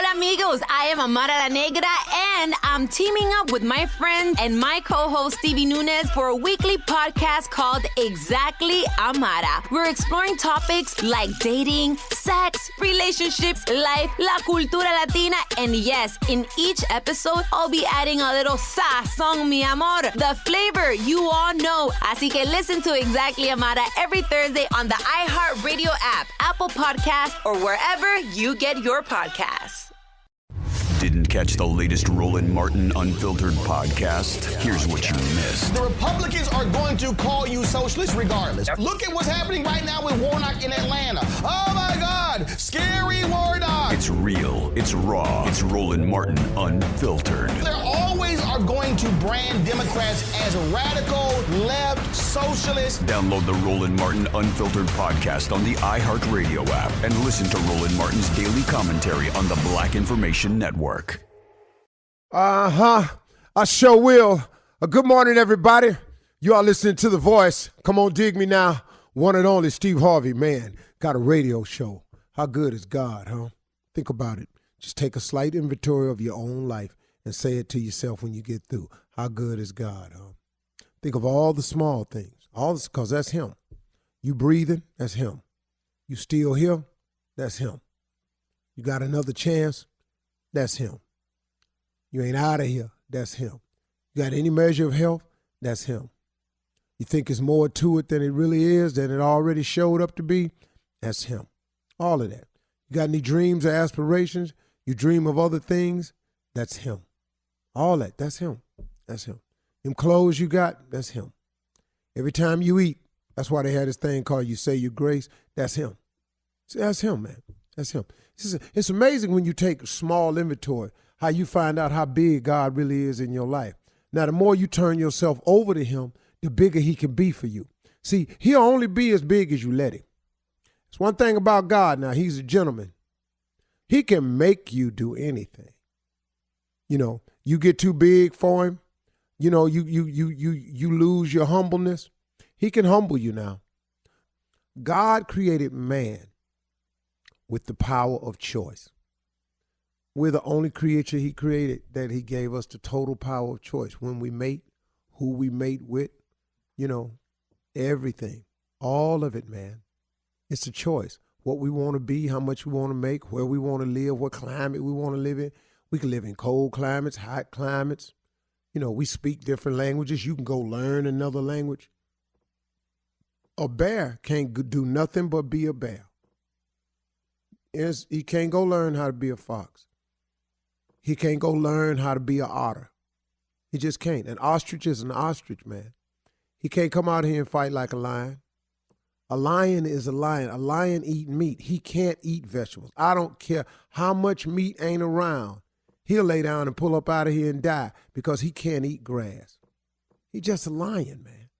Hola amigos, I am Amara La Negra and I'm teaming up with my friend and my co-host Stevie Nunes for a weekly podcast called Exactly Amara. We're exploring topics like dating, sex, relationships, life, la cultura latina, and yes, in each episode, I'll be adding a little sazón, mi amor, the flavor you all know. Así que listen to Exactly Amara every Thursday on the iHeartRadio app, Apple Podcast, or wherever you get your podcasts. Didn't catch the latest Roland Martin Unfiltered podcast? Here's what you missed. The Republicans are going to call you socialist regardless. Look at what's happening right now with Warnock in Atlanta. Oh my God, scary Warnock. It's real, it's raw, it's Roland Martin Unfiltered. There always are going to brand Democrats as radical, left, socialist. Download the Roland Martin Unfiltered podcast on the iHeartRadio app and listen to Roland Martin's daily commentary on the Black Information Network. I sure will. Good morning, everybody. You are listening to The Voice. Come on, dig me now. One and only Steve Harvey, man, got a radio show. How good is God, huh? Think about it. Just take a slight inventory of your own life and say it to yourself when you get through. How good is God, huh? Think of all the small things. All this, because that's him. You breathing, that's him. You still here, that's him. You got another chance, that's him. You ain't out of here, that's him. You got any measure of health, that's him. You think it's more to it than it really is, than it already showed up to be, that's him. All of that. You got any dreams or aspirations, you dream of other things, that's him. All that, that's him. That's him. Them clothes you got, that's him. Every time you eat, that's why they had this thing called You Say Your Grace, that's him. See, that's him, man. That's him. It's amazing when you take small inventory, how you find out how big God really is in your life. Now, the more you turn yourself over to him, the bigger he can be for you. See, he'll only be as big as you let him. It's one thing about God now, he's a gentleman. He can make you do anything. You know, you get too big for him, you know, you lose your humbleness. He can humble you now. God created man with the power of choice. We're the only creature he created that he gave us the total power of choice. When we mate, who we mate with, you know, everything, all of it, man. It's a choice. What we want to be, how much we want to make, where we want to live, what climate we want to live in. We can live in cold climates, hot climates. You know, we speak different languages. You can go learn another language. A bear can't do nothing but be a bear. He can't go learn how to be a fox. He can't go learn how to be an otter. He just can't. An ostrich is an ostrich, man. He can't come out here and fight like a lion. A lion is a lion. A lion eat meat. He can't eat vegetables. I don't care how much meat ain't around. He'll lay down and pull up out of here and die because he can't eat grass. He's just a lion, man.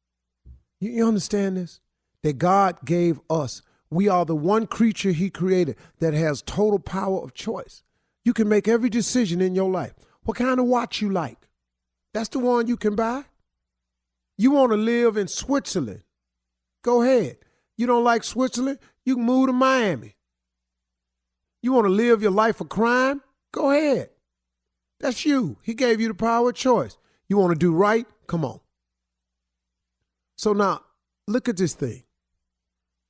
You understand this? That God gave us. We are the one creature he created that has total power of choice. You can make every decision in your life. What kind of watch you like? That's the one you can buy. You want to live in Switzerland? Go ahead. You don't like Switzerland? You can move to Miami. You want to live your life of crime? Go ahead. That's you. He gave you the power of choice. You want to do right? Come on. So now, look at this thing.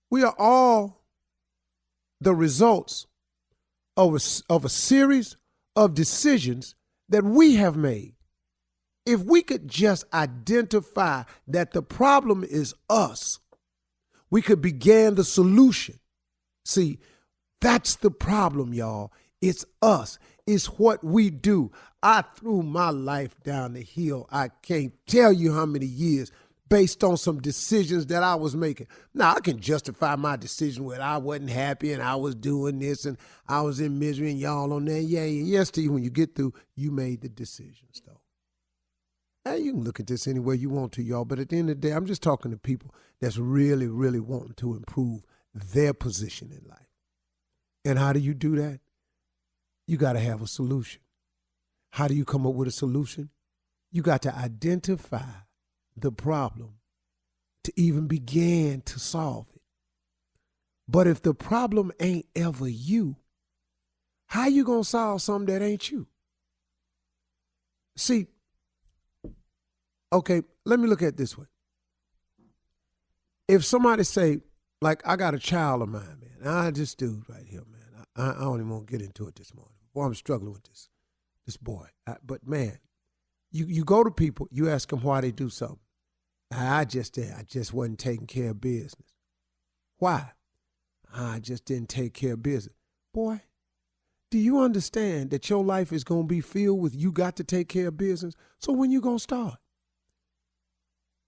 We are all the results of a series of decisions that we have made. If we could just identify that the problem is us, we could begin the solution. See, that's the problem, y'all. It's us. It's what we do. I threw my life down the hill. I can't tell you how many years based on some decisions that I was making. Now, I can justify my decision when I wasn't happy and I was doing this and I was in misery and y'all on there. Yeah, yes, Steve, when you get through, you made the decisions, though. Now, you can look at this any way you want to, y'all, but at the end of the day, I'm just talking to people that's really, really wanting to improve their position in life. And how do you do that? You got to have a solution. How do you come up with a solution? You got to identify the problem to even begin to solve it. But if the problem ain't ever you, How you going to solve something that ain't you? See, okay, let me look at it this way. If somebody say, like, I got a child of mine, man, this dude right here, man, I don't even want to get into it this morning. Boy, I'm struggling with this boy. But, man, you go to people, you ask them why they do something. I just wasn't taking care of business. Why? I just didn't take care of business. Boy, do you understand that your life is going to be filled with you got to take care of business? So when you going to start?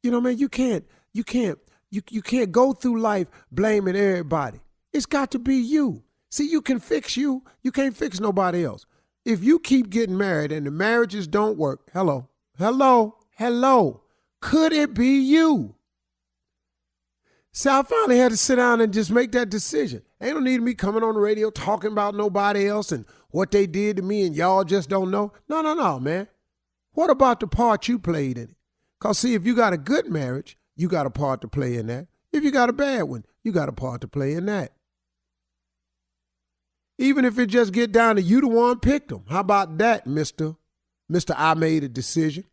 You know, man, you can't go through life blaming everybody. It's got to be you. See, you can fix you. You can't fix nobody else. If you keep getting married and the marriages don't work, hello, could it be you? See, I finally had to sit down and just make that decision. Ain't no need of me coming on the radio talking about nobody else and what they did to me and y'all just don't know. No, man. What about the part you played in it? Because, see, if you got a good marriage, you got a part to play in that. If you got a bad one, you got a part to play in that. Even if it just get down to you the one picked them. How about that, Mr. I made a decision?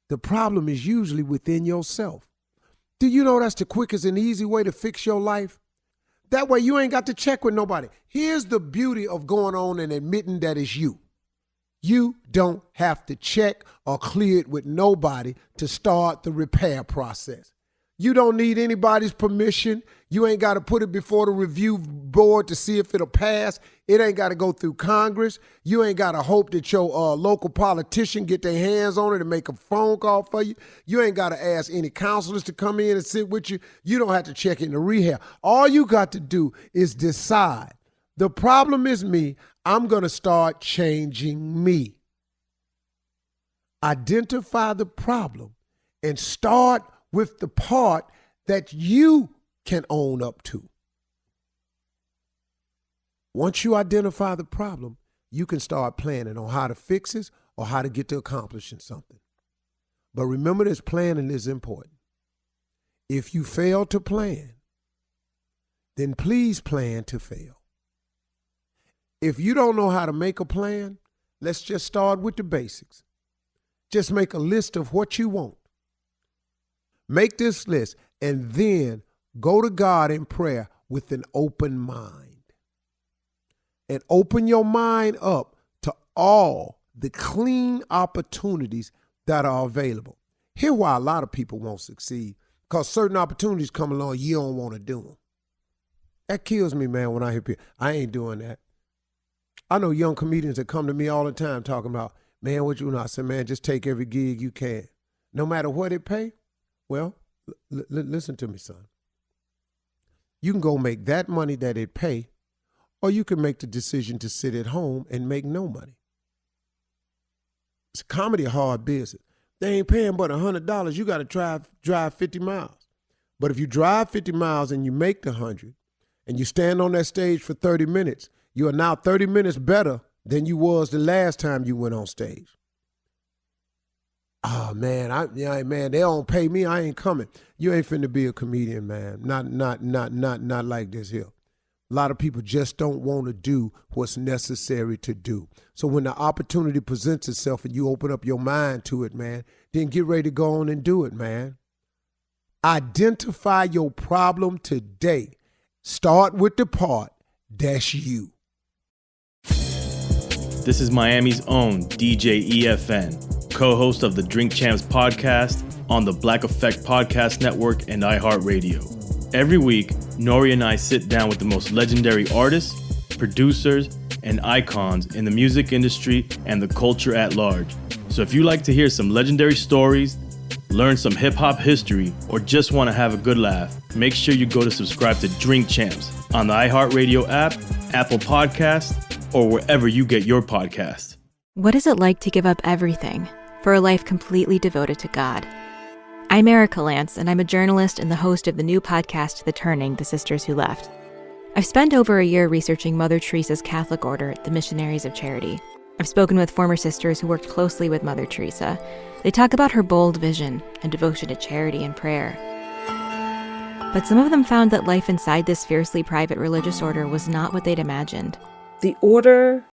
The problem is usually within yourself. Do you know that's the quickest and easy way to fix your life? That way you ain't got to check with nobody. Here's the beauty of going on and admitting that it's you. You don't have to check or clear it with nobody to start the repair process. You don't need anybody's permission. You ain't got to put it before the review board to see if it'll pass. It ain't got to go through Congress. You ain't got to hope that your local politician get their hands on it and make a phone call for you. You ain't got to ask any counselors to come in and sit with you. You don't have to check into rehab. All you got to do is decide. The problem is me. I'm going to start changing me. Identify the problem and start with the part that you can own up to. Once you identify the problem, you can start planning on how to fix it or how to get to accomplishing something. But remember this, planning is important. If you fail to plan, then please plan to fail. If you don't know how to make a plan, let's just start with the basics. Just make a list of what you want. Make this list and then go to God in prayer with an open mind. And open your mind up to all the clean opportunities that are available. Here's why a lot of people won't succeed. Because certain opportunities come along, you don't want to do them. That kills me, man, when I hear people. I ain't doing that. I know young comedians that come to me all the time talking about, man, what you know? I said, man, just take every gig you can. No matter what it pay. Well, listen to me, son. You can go make that money that it pay, or you can make the decision to sit at home and make no money. It's comedy a hard business. They ain't paying but $100. You got to drive 50 miles. But if you drive 50 miles and you make the 100 and you stand on that stage for 30 minutes, you are now 30 minutes better than you was the last time you went on stage. Oh, man, man, they don't pay me. I ain't coming. You ain't finna be a comedian, man. Not like this here. A lot of people just don't want to do what's necessary to do. So when the opportunity presents itself and you open up your mind to it, man, then get ready to go on and do it, man. Identify your problem today. Start with the part that's you. This is Miami's own DJ EFN, co-host of the Drink Champs podcast on the Black Effect Podcast Network and iHeartRadio. Every week, Nori and I sit down with the most legendary artists, producers, and icons in the music industry and the culture at large. So if you like to hear some legendary stories, learn some hip-hop history, or just want to have a good laugh, make sure you go to subscribe to Drink Champs on the iHeartRadio app, Apple Podcasts, or wherever you get your podcasts. What is it like to give up everything for a life completely devoted to God? I'm Erica Lance, and I'm a journalist and the host of the new podcast, The Turning, The Sisters Who Left. I've spent over a year researching Mother Teresa's Catholic order, the Missionaries of Charity. I've spoken with former sisters who worked closely with Mother Teresa. They talk about her bold vision and devotion to charity and prayer. But some of them found that life inside this fiercely private religious order was not what they'd imagined. the order